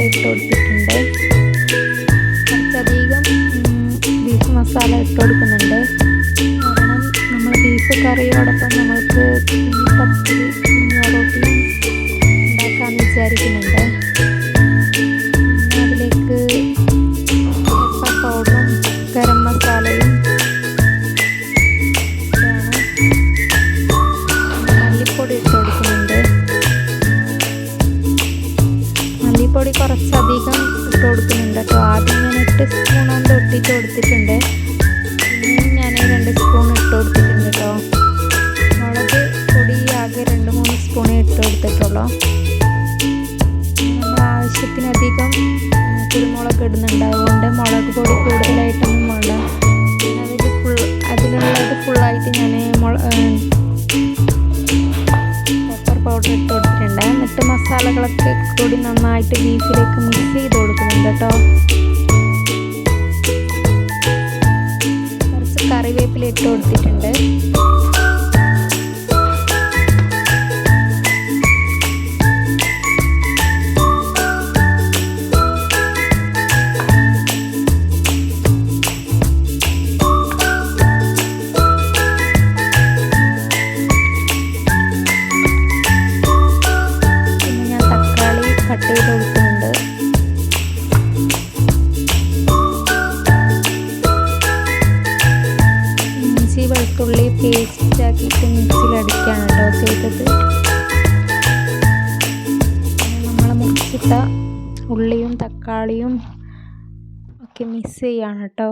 ഇട്ട് കൊടുത്തിട്ടുണ്ട്. കുറച്ചധികം ബീഫ് മസാല ഇട്ട് കൊടുക്കുന്നുണ്ട്. കാരണം നമ്മൾ ബീഫ് കറിയോടൊപ്പം നമ്മൾക്ക് പത്തിരി റൊട്ടിയും ഉണ്ടാക്കാമെന്ന് വിചാരിക്കുന്നുണ്ട്. പിന്നെ അതിലേക്ക് പെപ്പർ പൗഡറും ഗരം മസാലയും മല്ലിപ്പൊടി ഇട്ട് കൊടുക്കുന്നുണ്ട്. മല്ലിപ്പൊടി കുറച്ചധികം ഇട്ട് കൊടുക്കുന്നുണ്ട് കേട്ടോ. ആദ്യം ഞാൻ 8 സ്പൂൺ കൊണ്ട് ഇട്ടിട്ട് കൊടുത്തിട്ടുണ്ട്. പിന്നെയും ഞാൻ 2 സ്പൂൺ ഇട്ട് കൊടുത്തിട്ടുണ്ട് കേട്ടോ. മുളക് പൊടി ആകെ 2-3 സ്പൂണേ ഇട്ട് കൊടുത്തിട്ടുള്ളൂ. നമ്മൾ ആവശ്യത്തിനധികം കുരുമുളക് ഇടുന്നുണ്ട്. അതുകൊണ്ട് മുളക് പൊടി കൂടുതലായിട്ടൊന്നും വേണ്ട. അതിലുള്ളത് ഫുള്ളായിട്ട് ഞാൻ പെപ്പർ പൗഡർ ഇട്ട് കൊടുത്തിട്ടുണ്ട്. എന്നിട്ട് മസാലകളൊക്കെ കൂടി നന്നായിട്ട് ബീഫിലേക്ക് മിക്സ് ചെയ്ത് കൊടുക്കുന്നുണ്ട് കേട്ടോ. കുറച്ച് കറിവേപ്പില ഇട്ട് കൊടുത്തിട്ടുണ്ട്. കട്ട് ചെയ്ത് കൊടുക്കുന്നുണ്ട്. ഇഞ്ചി വെളുത്തുള്ളി പേസ്റ്റ് ആക്കിയിട്ട് മിക്സിയിൽ അടിക്കുകയാണ് കേട്ടോ ചെയ്തത്. നമ്മൾ മുറിച്ചിട്ട ഉള്ളിയും തക്കാളിയും ഒക്കെ മിക്സ് ചെയ്യാണ് കേട്ടോ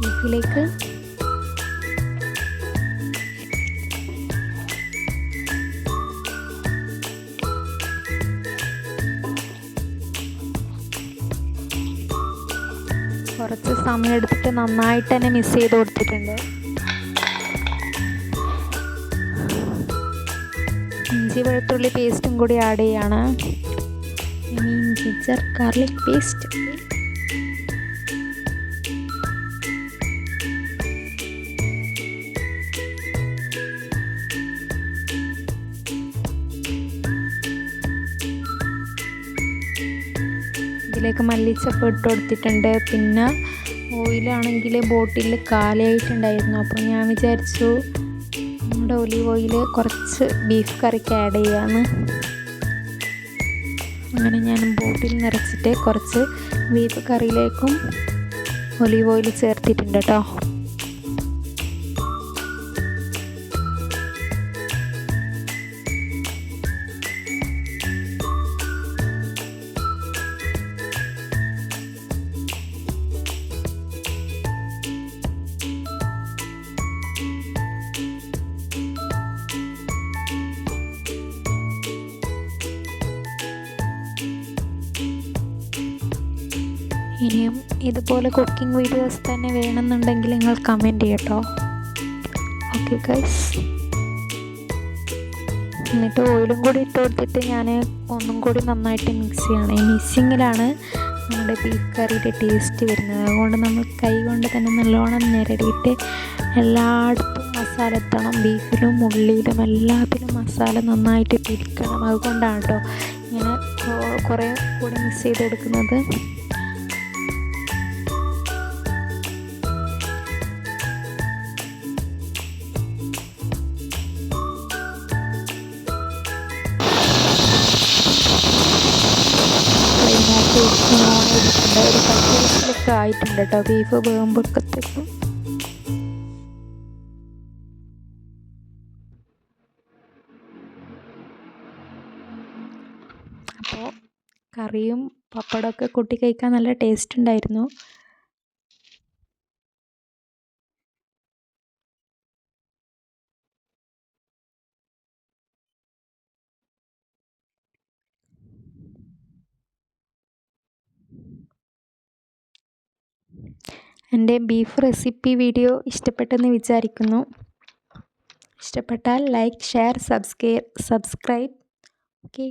ബീഫിലേക്ക്. കുറച്ച് സമയം എടുത്തിട്ട് നന്നായിട്ട് തന്നെ മിക്സ് ചെയ്ത് കൊടുത്തിട്ടുണ്ട്. ഇഞ്ചി വെളുത്തുള്ളി പേസ്റ്റും കൂടി ആഡ് ചെയ്യാണ്. Ginger garlic paste. ഇതിലേക്ക് മല്ലിച്ചപ്പ് ഇട്ട് കൊടുത്തിട്ടുണ്ട്. പിന്നെ ഓയിലാണെങ്കിൽ ബോട്ടിൽ കാലിയായിട്ടുണ്ടായിരുന്നു. അപ്പോൾ ഞാൻ വിചാരിച്ചു നമ്മുടെ ഒലീവ് ഓയിൽ കുറച്ച് ബീഫ് കറിക്ക് ആഡ് ചെയ്യാമെന്ന്. അങ്ങനെ ഞാൻ ബോട്ടിൽ നിറച്ചിട്ട് കുറച്ച് ബീഫ് കറിയിലേക്കും ഒലീവ് ഓയിൽ ചേർത്തിട്ടുണ്ട് കേട്ടോ. ഇനിയും ഇതുപോലെ കുക്കിംഗ് വീഡിയോസ് തന്നെ വേണമെന്നുണ്ടെങ്കിൽ നിങ്ങൾ കമൻറ്റ് ചെയ്യട്ടോ. Okay guys. എന്നിട്ട് ഓയിലും കൂടി ഇട്ട് കൊടുത്തിട്ട് ഞാൻ ഒന്നും കൂടി നന്നായിട്ട് മിക്സ് ചെയ്യണം. ഈ മിക്സിങ്ങിലാണ് നമ്മുടെ ബീഫ് കറിയുടെ ടേസ്റ്റ് വരുന്നത്. അതുകൊണ്ട് നമ്മൾ കൈ കൊണ്ട് തന്നെ നല്ലോണം നിരടിയിട്ട് എല്ലായിടത്തും മസാല എത്തണം. ബീഫിലും ഉള്ളിയിലും എല്ലാത്തിലും മസാല നന്നായിട്ട് പിടിക്കണം. അതുകൊണ്ടാണ് കേട്ടോ ഇങ്ങനെ കുറേ കൂടി മിക്സ് ചെയ്ത് കൊടുക്കുന്നത്. ഒരു 10 മിനിറ്റിലൊക്കെ ആയിട്ടുണ്ട് കേട്ടോ ബീഫ് വേകുമ്പോഴത്തേക്കും. അപ്പോൾ കറിയും പപ്പടമൊക്കെ കൂട്ടി കഴിക്കാൻ നല്ല ടേസ്റ്റ് ഉണ്ടായിരുന്നു. എൻ്റെ ബീഫ് റെസിപ്പി വീഡിയോ ഇഷ്ടപ്പെട്ടെന്ന് വിചാരിക്കുന്നു. ഇഷ്ടപ്പെട്ടാൽ ലൈക്ക്, ഷെയർ, സബ്സ്ക്രൈബ്. ഓക്കെ.